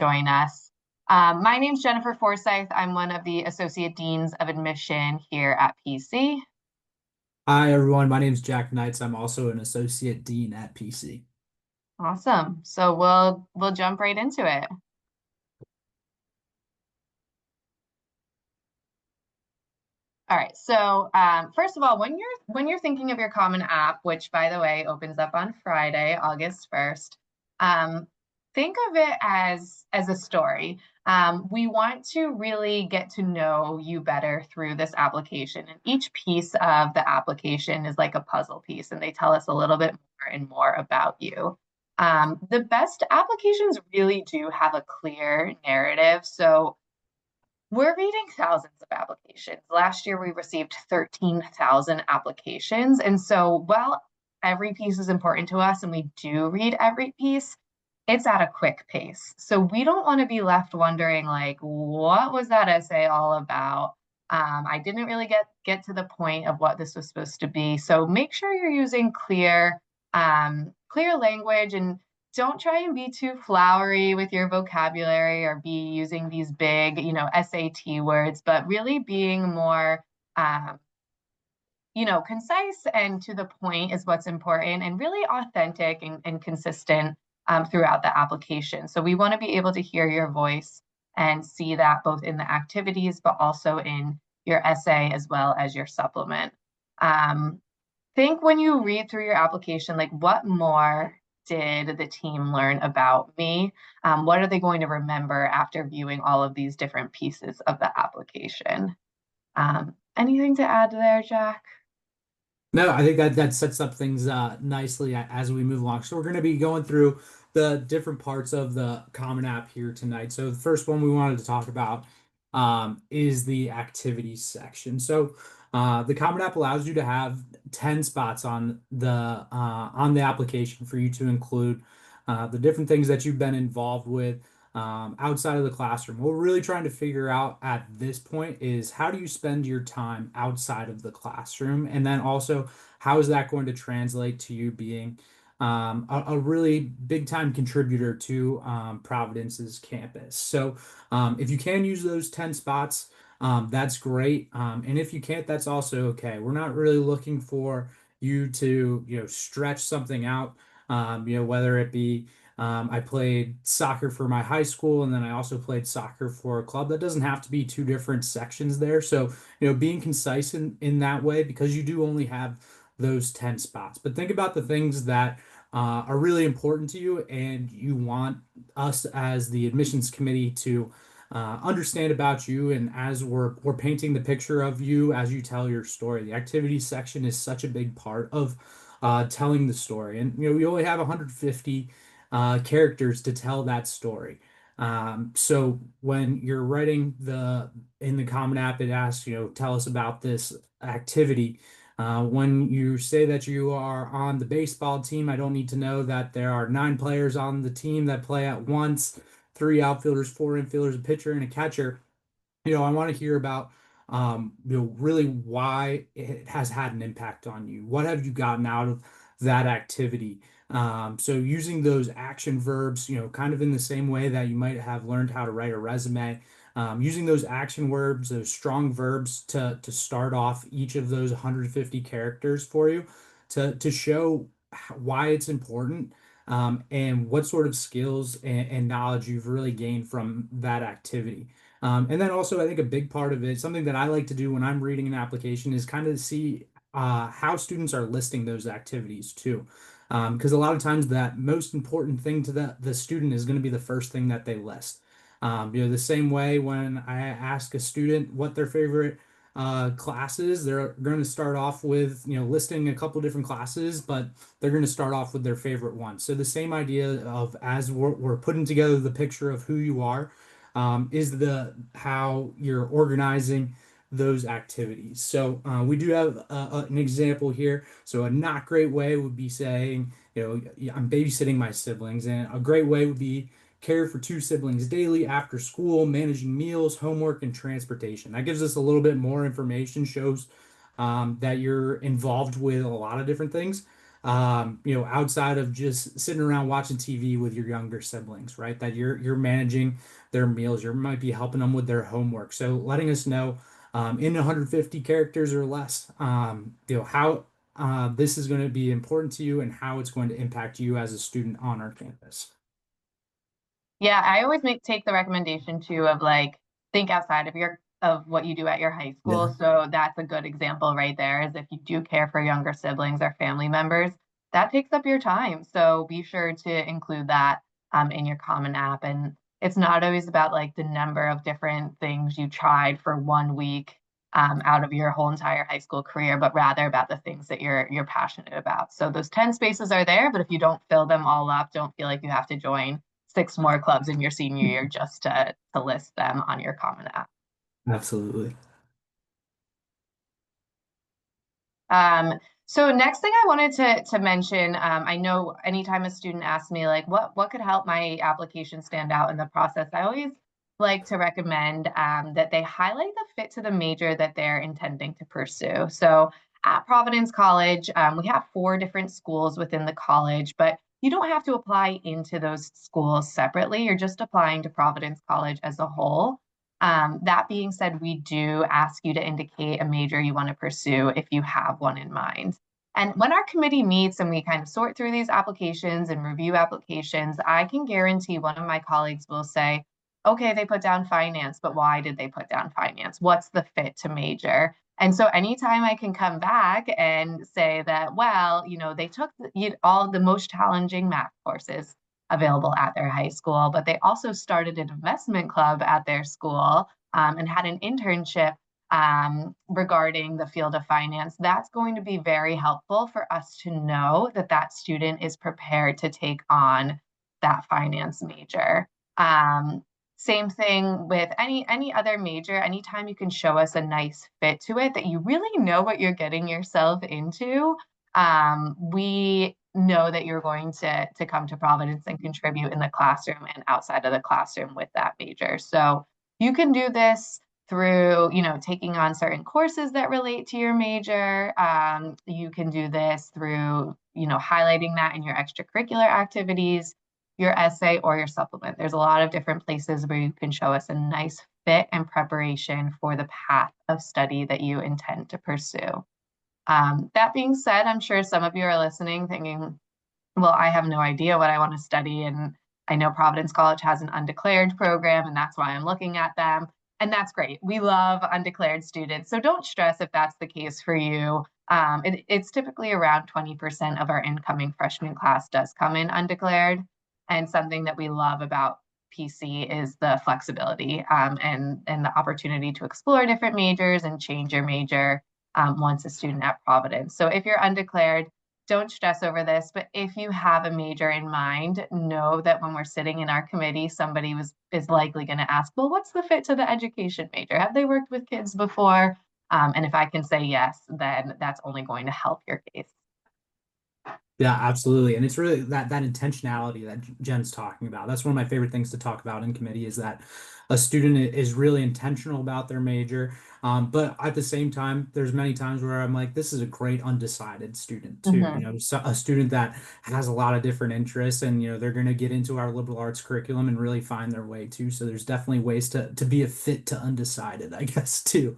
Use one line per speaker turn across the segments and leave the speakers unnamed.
join us. My name's Jennifer Forsyth. I'm one of the Associate Deans of Admission here at PC.
Hi, everyone. My name is Jack Knights. I'm also an associate dean at PC.
Awesome. So we'll jump right into it. All right. So first of all, when you're thinking of your Common App, which by the way opens up on Friday, August 1st, think of it as a story. We want to really get to know you better through this application, and each piece of the application is like a puzzle piece, and they tell us a little bit more and more about you. The best applications really do have a clear narrative. So we're reading thousands of applications. Last year, we received 13,000 applications. And so, while every piece is important to us and we do read every piece, it's at a quick pace. So, we don't want to be left wondering, like, what was that essay all about? I didn't really get to the point of what this was supposed to be. So, make sure you're using clear language, and don't try and be too flowery with your vocabulary or be using these big, SAT words, but really being more, um, concise and to the point is what's important, and really authentic and consistent throughout the application. So we want to be able to hear your voice and see that both in the activities, but also in your essay as well as your supplement. Um, think when you read through your application, like, what more did the team learn about me? What are they going to remember after viewing all of these different pieces of the application? Anything to add there, Jack?
No, I think that sets up things nicely as we move along. So we're going to be going through the different parts of the Common App here tonight. So the first one we wanted to talk about is the activities section. So the Common App allows you to have 10 spots on the application for you to include the different things that you've been involved with outside of the classroom. What we're really trying to figure out at this point is how do you spend your time outside of the classroom? And then also, how is that going to translate to you being a really big time contributor to Providence's campus? So, if you can use those 10 spots, that's great. And if you can't, that's also okay. We're not really looking for you to, stretch something out, whether it be I played soccer for my high school, and then I also played soccer for a club. That doesn't have to be two different sections there. So, being concise in that way, because you do only have those 10 spots. But think about the things that are really important to you, and you want us as the admissions committee to understand about you. And as we're painting the picture of you as you tell your story, the activities section is such a big part of telling the story. And we only have 150 characters to tell that story. So when you're writing in the Common App, it asks, tell us about this activity. When you say that you are on the baseball team, I don't need to know that there are 9 players on the team that play at once, 3 outfielders, 4 infielders, a pitcher, and a catcher. I want to hear about really why it has had an impact on you. What have you gotten out of that activity? So using those action verbs, kind of in the same way that you might have learned how to write a resume, using those action verbs, those strong verbs to start off each of those 150 characters for you to show why it's important. And what sort of skills and knowledge you've really gained from that activity. And then also, I think a big part of it, something that I like to do when I'm reading an application, is kind of see how students are listing those activities too. Because a lot of times that most important thing to the student is going to be the first thing that they list. The same way when I ask a student what their favorite classes, they're going to start off with, listing a couple different classes, but they're going to start off with their favorite one. So the same idea of as we're putting together the picture of who you are is the how you're organizing those activities. So we do have an example here. So a not great way would be saying, I'm babysitting my siblings, and a great way would be care for 2 siblings daily after school, managing meals, homework, and transportation. That gives us a little bit more information, shows that you're involved with a lot of different things. outside of just sitting around watching TV with your younger siblings, right? That you're managing their meals, you might be helping them with their homework. So letting us know in 150 characters or less, how this is going to be important to you and how it's going to impact you as a student on our campus.
Yeah, I always take the recommendation too of like think outside of what you do at your high
Yeah.
school. So that's a good example right there is if you do care for younger siblings or family members, that takes up your time. So be sure to include that in your Common App. And it's not always about like the number of different things you tried for 1 week out of your whole entire high school career, but rather about the things that you're passionate about. So those 10 spaces are there, but if you don't fill them all up, don't feel like you have to join 6 more clubs in your senior year just to list them on your Common App.
Absolutely.
Um, so next thing I wanted to mention, I know anytime a student asks me like what could help my application stand out in the process, I always like to recommend that they highlight the fit to the major that they're intending to pursue. So at Providence College, we have 4 different schools within the college, but you don't have to apply into those schools separately. You're just applying to Providence College as a whole. That being said, we do ask you to indicate a major you want to pursue if you have one in mind. And when our committee meets and we kind of sort through these applications and review applications, I can guarantee one of my colleagues will say, okay, they put down finance, but why did they put down finance? What's the fit to major? And so anytime I can come back and say that, well, they took all the most challenging math courses available at their high school, but they also started an investment club at their school and had an internship regarding the field of finance. That's going to be very helpful for us to know that that student is prepared to take on that finance major. Same thing with any other major. Anytime you can show us a nice fit to it, that you really know what you're getting yourself into, we know that you're going to come to Providence and contribute in the classroom and outside of the classroom with that major. So you can do this through, taking on certain courses that relate to your major. You can do this through, highlighting that in your extracurricular activities, your essay, or your supplement. There's a lot of different places where you can show us a nice fit and preparation for the path of study that you intend to pursue. That being said, I'm sure some of you are listening thinking, well, I have no idea what I want to study. And I know Providence College has an undeclared program, and that's why I'm looking at them. And that's great. We love undeclared students. So don't stress if that's the case for you. It's typically around 20% of our incoming freshman class does come in undeclared. And something that we love about PC is the flexibility and the opportunity to explore different majors and change your major once a student at Providence. So if you're undeclared, don't stress over this, but if you have a major in mind, know that when we're sitting in our committee, somebody is likely going to ask, well, what's the fit to the education major? Have they worked with kids before? And if I can say yes, then that's only going to help your case.
Yeah, absolutely. And it's really that intentionality that Jen's talking about. That's one of my favorite things to talk about in committee is that a student is really intentional about their major. But at the same time, there's many times where I'm like, this is a great undecided student too.
Mhm.
So a student that has a lot of different interests and they're going to get into our liberal arts curriculum and really find their way too. So there's definitely ways to be a fit to undecided, I guess, too.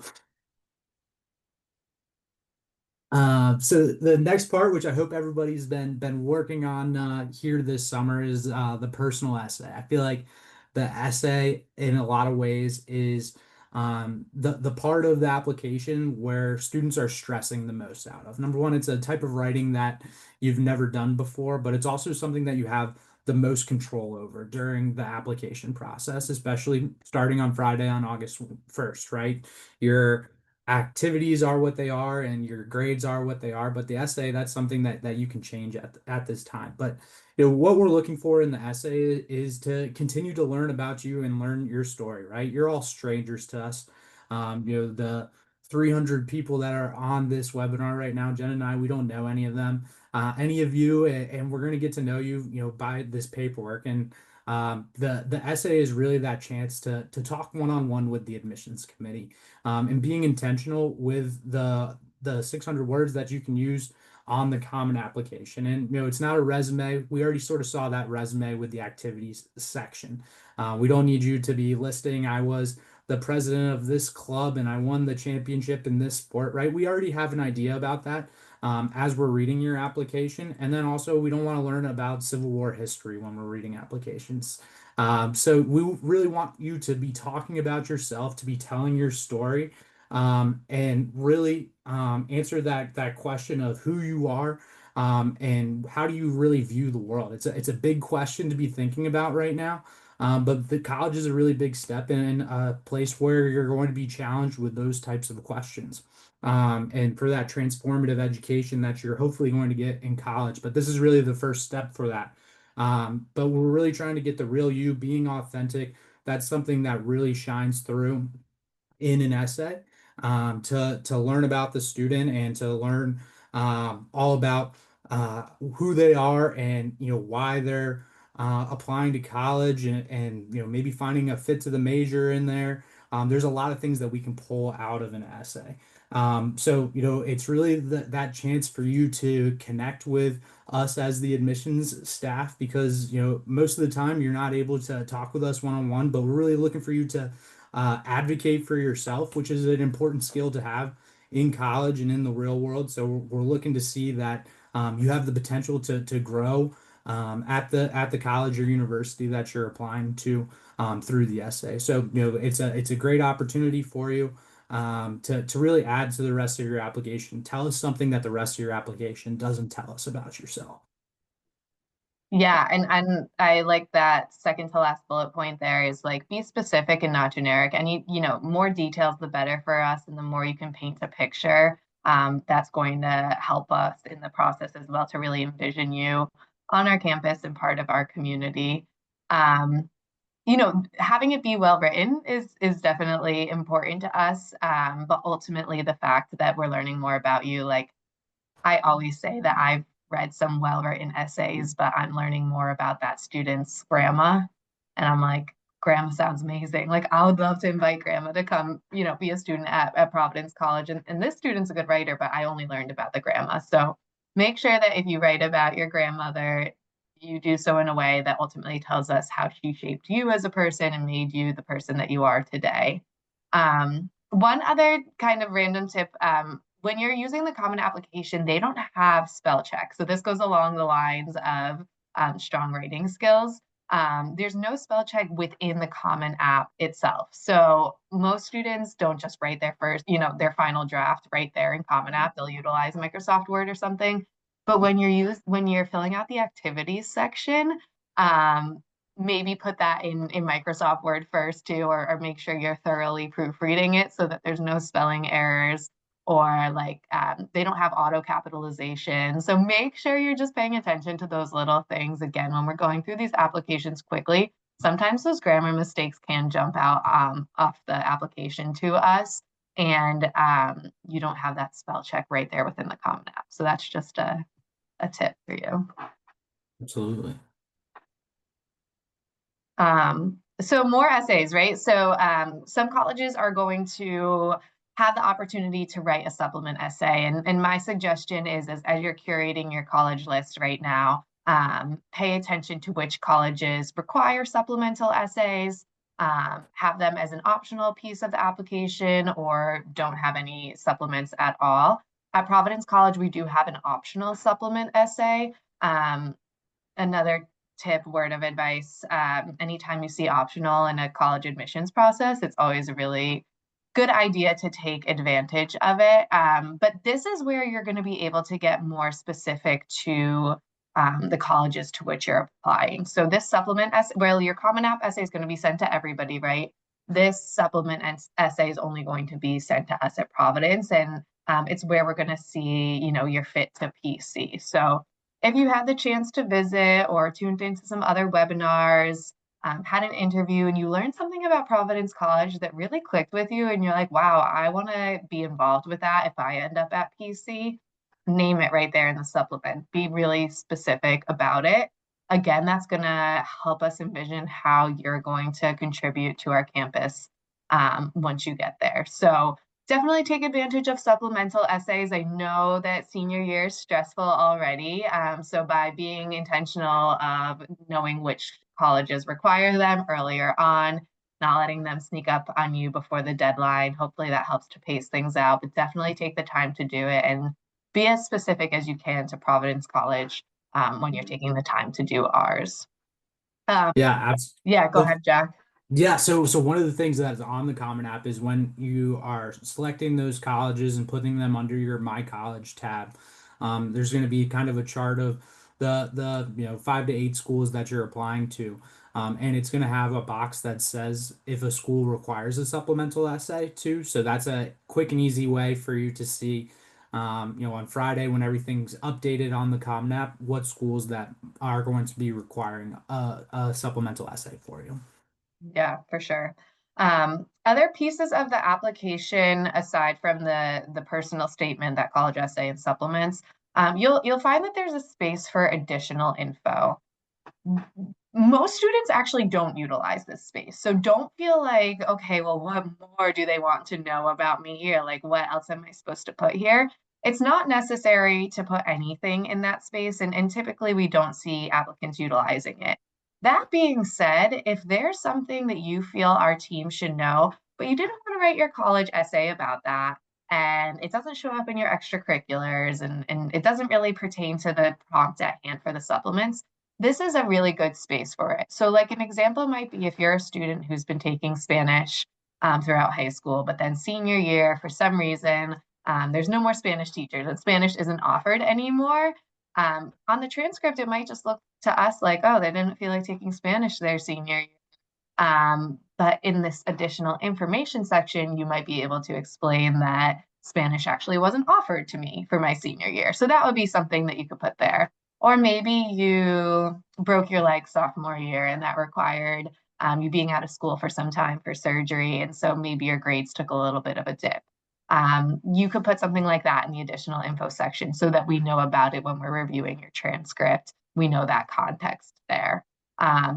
So the next part, which I hope everybody's been working on here this summer, is the personal essay. I feel like the essay, in a lot of ways, is the part of the application where students are stressing the most out of. Number one, it's a type of writing that you've never done before, but it's also something that you have the most control over during the application process, especially starting on Friday on August 1st, right? You're activities are what they are and your grades are what they are, but the essay, that's something that you can change at this time. But what we're looking for in the essay is to continue to learn about you and learn your story, right? You're all strangers to us. The 300 people that are on this webinar right now, Jen and I, we don't know any of them, any of you, and we're going to get to know you, by this paperwork. And the essay is really that chance to talk one-on-one with the admissions committee, and being intentional with the 600 words that you can use on the common application. And it's not a resume. We already sort of saw that resume with the activities section. We don't need you to be listing, I was the president of this club and I won the championship in this sport, right? We already have an idea about that as we're reading your application. And then also, we don't want to learn about Civil War history when we're reading applications. So we really want you to be talking about yourself, to be telling your story, and really answer that question of who you are, and how do you really view the world. It's a big question to be thinking about right now. But the college is a really big step in a place where you're going to be challenged with those types of questions. And for that transformative education that you're hopefully going to get in college. But this is really the first step for that. But we're really trying to get the real you, being authentic. That's something that really shines through in an essay, to learn about the student and to learn all about who they are, and why they're applying to college, and maybe finding a fit to the major in there. There's a lot of things that we can pull out of an essay. So it's really that chance for you to connect with us as the admissions staff, because most of the time you're not able to talk with us one-on-one, but we're really looking for you to advocate for yourself, which is an important skill to have in college and in the real world. So we're looking to see that you have the potential to grow at the college or university that you're applying to through the essay. So it's a great opportunity for you to really add to the rest of your application. Tell us something that the rest of your application doesn't tell us about yourself.
Yeah, and I like that second to last bullet point there is like be specific and not generic. And more details the better for us, and the more you can paint a picture, that's going to help us in the process as well to really envision you on our campus and part of our community. Um, Having it be well written is definitely important to us. But ultimately the fact that we're learning more about you, like I always say that I've read some well-written essays, but I'm learning more about that student's grandma. And I'm like, grandma sounds amazing. Like I would love to invite grandma to come, be a student at Providence College. And this student's a good writer, but I only learned about the grandma. So make sure that if you write about your grandmother, you do so in a way that ultimately tells us how she shaped you as a person and made you the person that you are today. One other kind of random tip, when you're using the Common Application, they don't have spell check. So this goes along the lines of strong writing skills. There's no spell check within the Common App itself. So most students don't just write their final draft right there in Common App. They'll utilize Microsoft Word or something. But when you're filling out the activities section, um, maybe put that in Microsoft Word first too, or make sure you're thoroughly proofreading it so that there's no spelling errors, or like they don't have auto capitalization. So make sure you're just paying attention to those little things. Again, when we're going through these applications quickly, sometimes those grammar mistakes can jump out off the application to us, and you don't have that spell check right there within the Common App. So that's just a tip for you.
Absolutely.
So more essays, right? So some colleges are going to have the opportunity to write a supplement essay. And my suggestion is as you're curating your college list right now, pay attention to which colleges require supplemental essays, have them as an optional piece of the application, or don't have any supplements at all. At Providence College, we do have an optional supplement essay. Another tip, word of advice, anytime you see optional in a college admissions process, it's always a really good idea to take advantage of it. But this is where you're going to be able to get more specific to the colleges to which you're applying. So this supplement essay, well, your Common App essay is going to be sent to everybody, right? This supplement essay is only going to be sent to us at Providence, and it's where we're going to see, your fit to PC. So if you had the chance to visit or tuned into some other webinars, had an interview, and you learned something about Providence College that really clicked with you, and you're like, wow, I want to be involved with that if I end up at PC, name it right there in the supplement. Be really specific about it. Again, that's going to help us envision how you're going to contribute to our campus once you get there. So definitely take advantage of supplemental essays. I know that senior year is stressful already. So by being intentional of knowing which colleges require them earlier on, not letting them sneak up on you before the deadline, hopefully that helps to pace things out, but definitely take the time to do it and be as specific as you can to Providence College when you're taking the time to do ours. Um,
Yeah,
yeah, go
absolutely.
ahead, Jack.
Yeah, so one of the things that's on the Common App is when you are selecting those colleges and putting them under your My College tab, there's going to be kind of a chart of the 5 to 8 schools that you're applying to, and it's going to have a box that says if a school requires a supplemental essay too. So that's a quick and easy way for you to see, on Friday when everything's updated on the Common App, what schools that are going to be requiring a supplemental essay for you.
Yeah, for sure. Other pieces of the application, aside from the personal statement, that college essay and supplements, you'll find that there's a space for additional info. Most students actually don't utilize this space. So don't feel like, okay, well, what more do they want to know about me here? Like, what else am I supposed to put here? It's not necessary to put anything in that space, and typically we don't see applicants utilizing it. That being said, if there's something that you feel our team should know, but you didn't want to write your college essay about that, and it doesn't show up in your extracurriculars, and it doesn't really pertain to the prompt at hand for the supplements, this is a really good space for it. So, like an example might be if you're a student who's been taking Spanish throughout high school, but then senior year, for some reason, there's no more Spanish teachers and Spanish isn't offered anymore. On the transcript, it might just look to us like, oh, they didn't feel like taking Spanish their senior year. But in this additional information section, you might be able to explain that Spanish actually wasn't offered to me for my senior year. So that would be something that you could put there. Or maybe you broke your leg sophomore year and that required you being out of school for some time for surgery. And so maybe your grades took a little bit of a dip. You could put something like that in the additional info section so that we know about it when we're reviewing your transcript. We know that context there.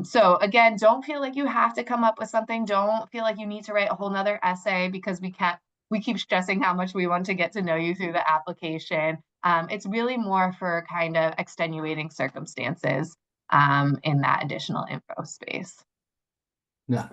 So again, don't feel like you have to come up with something. Don't feel like you need to write a whole nother essay because we keep stressing how much we want to get to know you through the application. It's really more for kind of extenuating circumstances in that additional info space.
Yeah.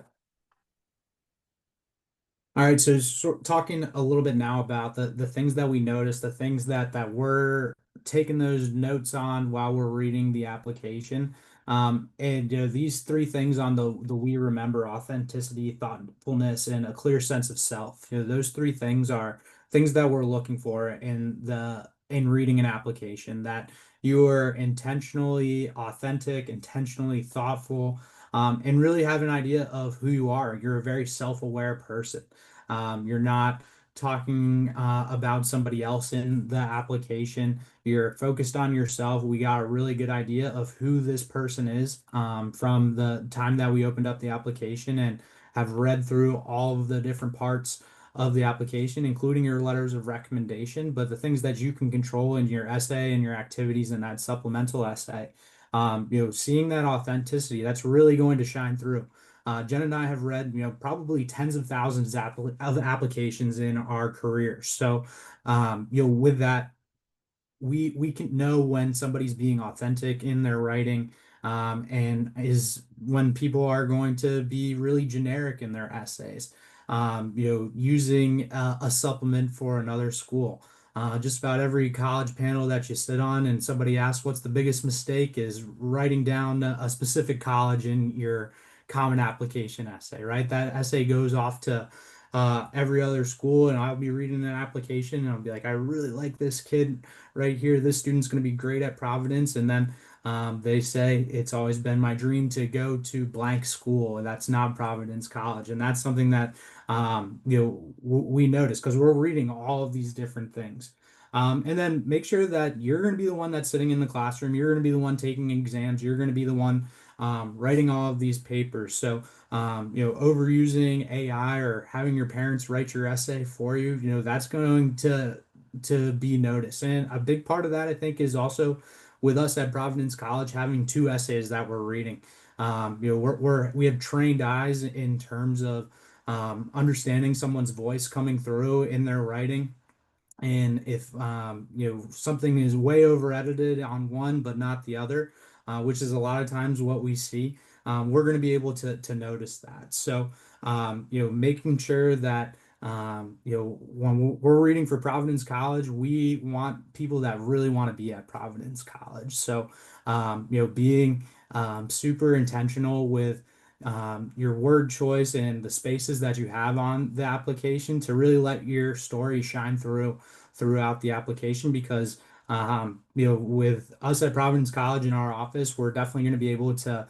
All right, so talking a little bit now about the things that we noticed, the things that we're taking those notes on while we're reading the application. And these three things on the we remember: authenticity, thoughtfulness, and a clear sense of self. Those three things are things that we're looking for in reading an application, that you are intentionally authentic, intentionally thoughtful, and really have an idea of who you are. You're a very self-aware person. You're not talking about somebody else in the application. You're focused on yourself. We got a really good idea of who this person is from the time that we opened up the application and have read through all of the different parts of the application, including your letters of recommendation, but the things that you can control in your essay and your activities in that supplemental essay. Seeing that authenticity, that's really going to shine through. Jen and I have read, probably tens of thousands of applications in our careers. So, with that, we can know when somebody's being authentic in their writing, and is when people are going to be really generic in their essays. Using a supplement for another school. Just about every college panel that you sit on and somebody asks what's the biggest mistake is writing down a specific college in your common application essay, right? That essay goes off to every other school, and I'll be reading an application and I'll be like, I really like this kid right here. This student's going to be great at Providence. And then they say it's always been my dream to go to blank school, and that's not Providence College. And that's something that we notice because we're reading all of these different things. And then make sure that you're going to be the one that's sitting in the classroom. You're going to be the one taking exams. You're going to be the one writing all of these papers. So, overusing AI or having your parents write your essay for you, that's going to be noticed. And a big part of that, I think, is also with us at Providence College having two essays that we're reading. We have trained eyes in terms of understanding someone's voice coming through in their writing. And if something is way over edited on one but not the other, which is a lot of times what we see, we're going to be able to notice that. So making sure that when we're reading for Providence College, we want people that really want to be at Providence College. So being super intentional with your word choice and the spaces that you have on the application to really let your story shine throughout the application, because with us at Providence College in our office, we're definitely going to be able to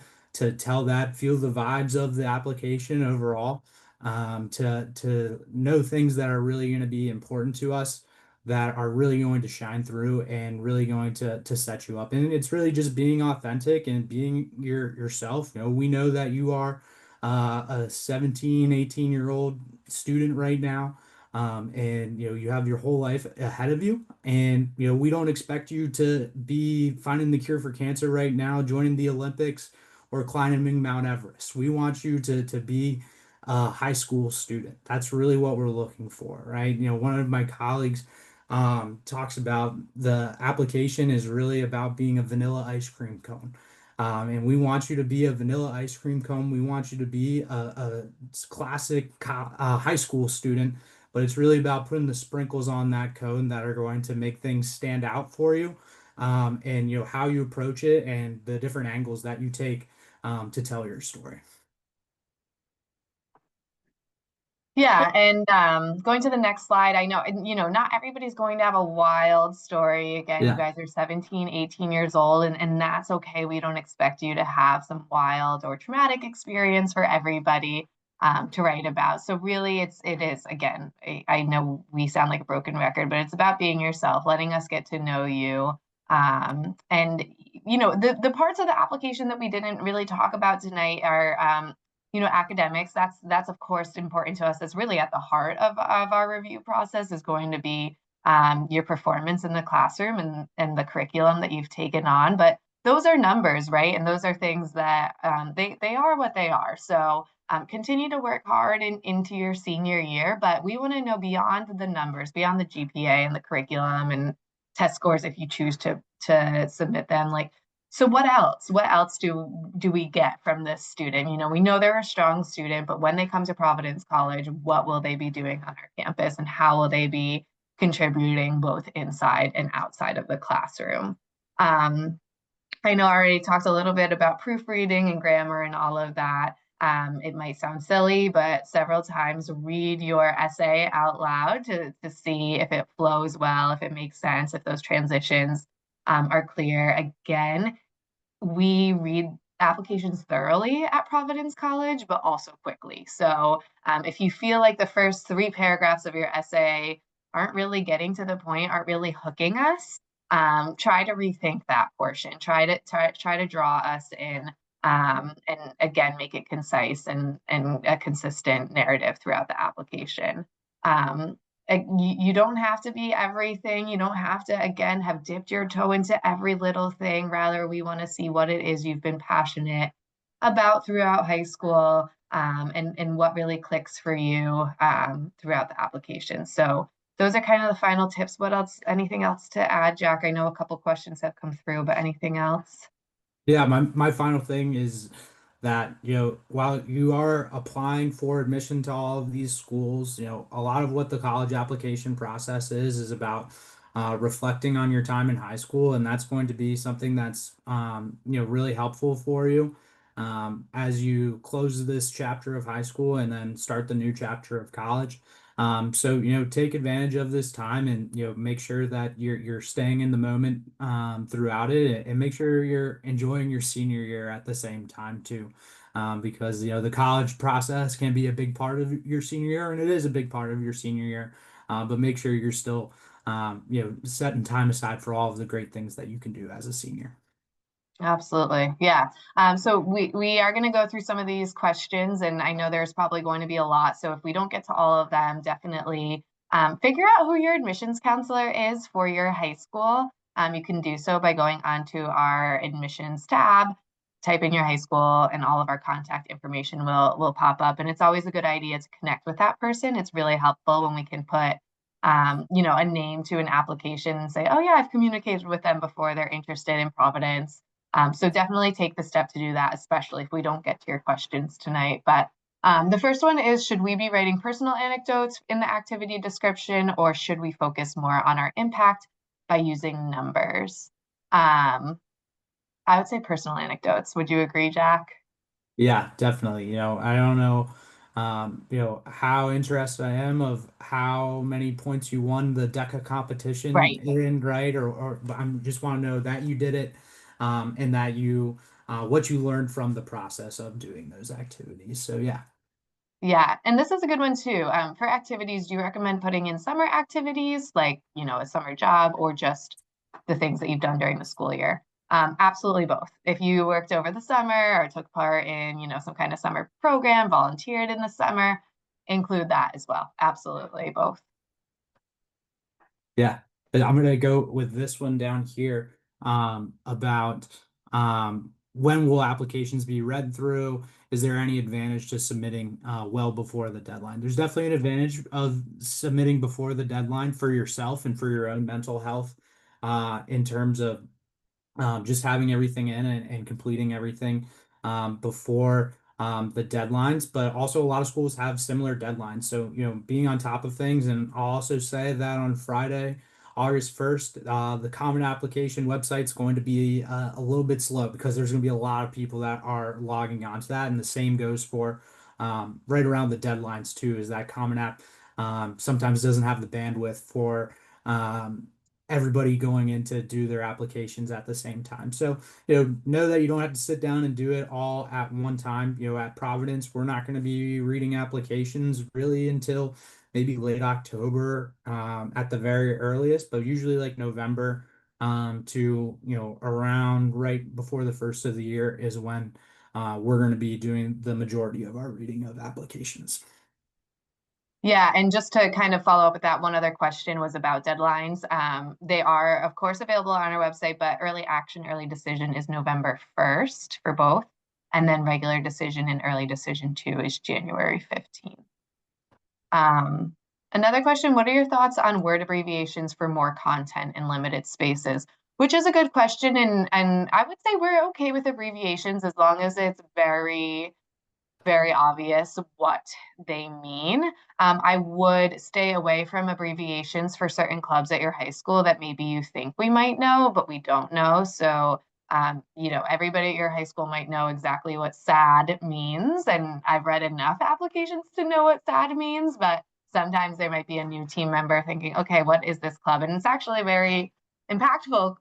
tell that, feel the vibes of the application overall, to know things that are really going to be important to us, that are really going to shine through and really going to set you up. And it's really just being authentic and being yourself. We know that you are a 17, 18-year-old student right now. And you have your whole life ahead of you, and we don't expect you to be finding the cure for cancer right now, joining the Olympics, or climbing Mount Everest. We want you to be a high school student. That's really what we're looking for, right? One of my colleagues talks about the application is really about being a vanilla ice cream cone. And we want you to be a vanilla ice cream cone. We want you to be a classic high school student, but it's really about putting the sprinkles on that cone that are going to make things stand out for you, and how you approach it and the different angles that you take to tell your story.
Yeah, and going to the next slide, I know, and not everybody's going to have a wild story. Again, you
Yeah.
guys are 17, 18 years old, and that's okay. We don't expect you to have some wild or traumatic experience for everybody to write about. So really, it is, again, I know we sound like a broken record, but it's about being yourself, letting us get to know you. And the parts of the application that we didn't really talk about tonight are academics. That's of course important to us. That's really at the heart of our review process, is going to be your performance in the classroom and the curriculum that you've taken on. But those are numbers, right? And those are things that they are what they are. So continue to work hard into your senior year, but we want to know beyond the numbers, beyond the GPA and the curriculum and test scores, if you choose to submit them. Like, so what else? What else do we get from this student? We know they're a strong student, but when they come to Providence College, what will they be doing on our campus, and how will they be contributing both inside and outside of the classroom? I know I already talked a little bit about proofreading and grammar and all of that. It might sound silly, but several times read your essay out loud to see if it flows well, if it makes sense, if those transitions are clear. Again, we read applications thoroughly at Providence College, but also quickly. So if you feel like the first 3 paragraphs of your essay aren't really getting to the point, aren't really hooking us, try to rethink that portion. Try to draw us in, and again, make it concise and a consistent narrative throughout the application. You don't have to be everything. You don't have to, again, have dipped your toe into every little thing. Rather, we want to see what it is you've been passionate about throughout high school, and what really clicks for you throughout the application. So those are kind of the final tips. What else? Anything else to add, Jack? I know a couple questions have come through, but anything else?
Yeah, my final thing is that, while you are applying for admission to all of these schools, a lot of what the college application process is about reflecting on your time in high school, and that's going to be something that's really helpful for you as you close this chapter of high school and then start the new chapter of college. So take advantage of this time, and make sure that you're staying in the moment throughout it, and make sure you're enjoying your senior year at the same time too, because the college process can be a big part of your senior year, and it is a big part of your senior year. But make sure you're still setting time aside for all of the great things that you can do as a senior.
Absolutely. Yeah. So we are going to go through some of these questions, and I know there's probably going to be a lot. So if we don't get to all of them, definitely figure out who your admissions counselor is for your high school. You can do so by going onto our admissions tab, type in your high school and all of our contact information will pop up. And it's always a good idea to connect with that person. It's really helpful when we can put a name to an application and say, oh yeah, I've communicated with them before. They're interested in Providence. So definitely take the step to do that, especially if we don't get to your questions tonight. But the first one is, should we be writing personal anecdotes in the activity description, or should we focus more on our impact by using numbers? I would say personal anecdotes. Would you agree, Jack?
Yeah, definitely. I don't know, how interested I am of how many points you won the DECA competition
Right.
in, right? Or but I'm just want to know that you did it, and that what you learned from the process of doing those activities. So yeah.
Yeah, and this is a good one too. For activities, do you recommend putting in summer activities like, a summer job, or just the things that you've done during the school year? Absolutely both. If you worked over the summer or took part in, some kind of summer program, volunteered in the summer, include that as well. Absolutely both.
Yeah, but I'm gonna go with this one down here, about when will applications be read through? Is there any advantage to submitting well before the deadline? There's definitely an advantage of submitting before the deadline for yourself and for your own mental health, in terms of just having everything in and completing everything before the deadlines. But also, a lot of schools have similar deadlines. So, being on top of things. And I'll also say that on Friday, August 1st, the Common Application website's going to be a little bit slow because there's going to be a lot of people that are logging onto that. And the same goes for right around the deadlines, too, is that Common App sometimes doesn't have the bandwidth for. Everybody going in to do their applications at the same time. So, know that you don't have to sit down and do it all at one time. At Providence, we're not going to be reading applications really until maybe late October, at the very earliest, but usually like November, to, around right before the first of the year is when we're going to be doing the majority of our reading of applications.
Yeah, and just to kind of follow up with that, one other question was about deadlines. They are, of course, available on our website, but early action, early decision is November 1st for both. And then regular decision and early decision two is January 15th. Um, Another question, what are your thoughts on word abbreviations for more content in limited spaces? Which is a good question. And I would say we're okay with abbreviations as long as it's very obvious what they mean. I would stay away from abbreviations for certain clubs at your high school that maybe you think we might know, but we don't know. So, everybody at your high school might know exactly what SAD means. And I've read enough applications to know what SAD means, but sometimes there might be a new team member thinking, okay, what is this club? And it's actually a very impactful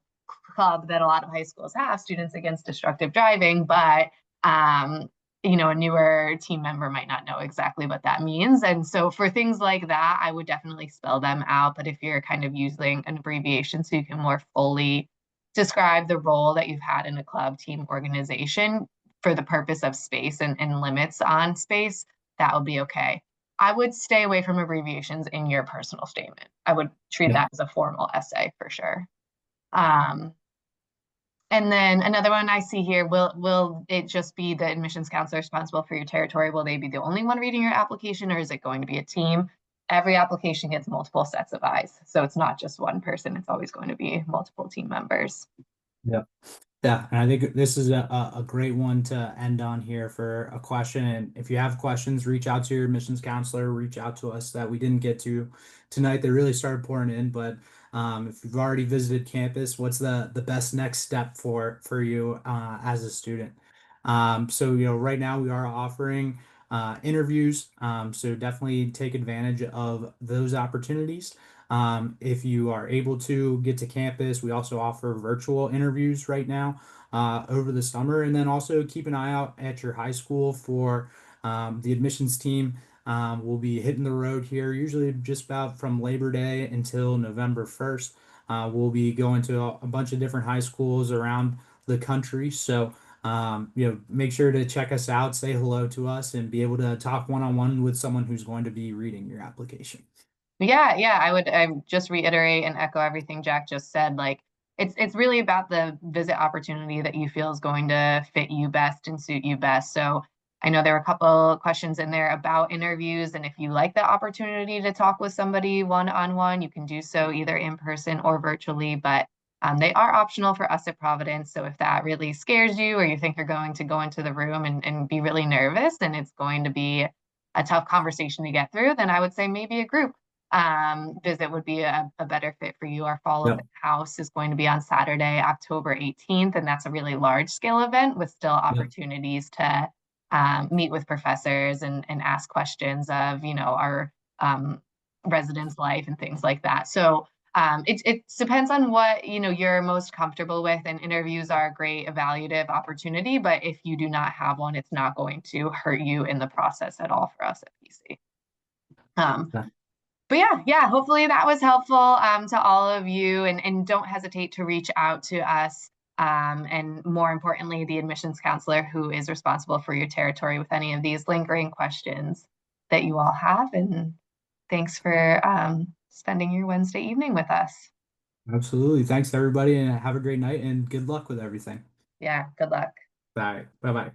club that a lot of high schools have, Students Against Destructive Driving, but a newer team member might not know exactly what that means. And so for things like that, I would definitely spell them out. But if you're kind of using an abbreviation so you can more fully describe the role that you've had in a club, team, organization for the purpose of space and limits on space, that would be okay. I would stay away from abbreviations in your personal statement. I would treat
Yeah.
that as a formal essay for sure. Um, and then another one I see here, will it just be the admissions counselor responsible for your territory? Will they be the only one reading your application, or is it going to be a team? Every application gets multiple sets of eyes. So it's not just one person, it's always going to be multiple team members.
Yeah. Yeah, and I think this is a great one to end on here for a question. And if you have questions, reach out to your admissions counselor, reach out to us that we didn't get to tonight. They really started pouring in, but if you've already visited campus, what's the best next step for you as a student? So right now we are offering interviews, so definitely take advantage of those opportunities. If you are able to get to campus, we also offer virtual interviews right now over the summer. And then also keep an eye out at your high school for the admissions team. We'll be hitting the road here, usually just about from Labor Day until November 1st. We'll be going to a bunch of different high schools around the country. So, make sure to check us out, say hello to us, and be able to talk one-on-one with someone who's going to be reading your application.
Yeah, I would just reiterate and echo everything Jack just said. Like, it's really about the visit opportunity that you feel is going to fit you best and suit you best. So I know there were a couple questions in there about interviews, and if you like the opportunity to talk with somebody one-on-one, you can do so either in person or virtually, but they are optional for us at Providence. So if that really scares you, or you think you're going to go into the room and be really nervous and it's going to be a tough conversation to get through, then I would say maybe a group visit would be a better fit for you. Our fall
Yeah.
open house is going to be on Saturday, October 18th, and that's a really large scale event with still
Yeah.
opportunities to meet with professors and ask questions of, our residents' life and things like that. So it depends on what, you're most comfortable with, and interviews are a great evaluative opportunity, but if you do not have one, it's not going to hurt you in the process at all for us at PC. Um,
Yeah.
but yeah, hopefully that was helpful to all of you, and don't hesitate to reach out to us. And more importantly, the admissions counselor who is responsible for your territory with any of these lingering questions that you all have. And thanks for spending your Wednesday evening with us.
Absolutely. Thanks everybody, and have a great night and good luck with everything.
Yeah, good luck.
Bye. Bye bye.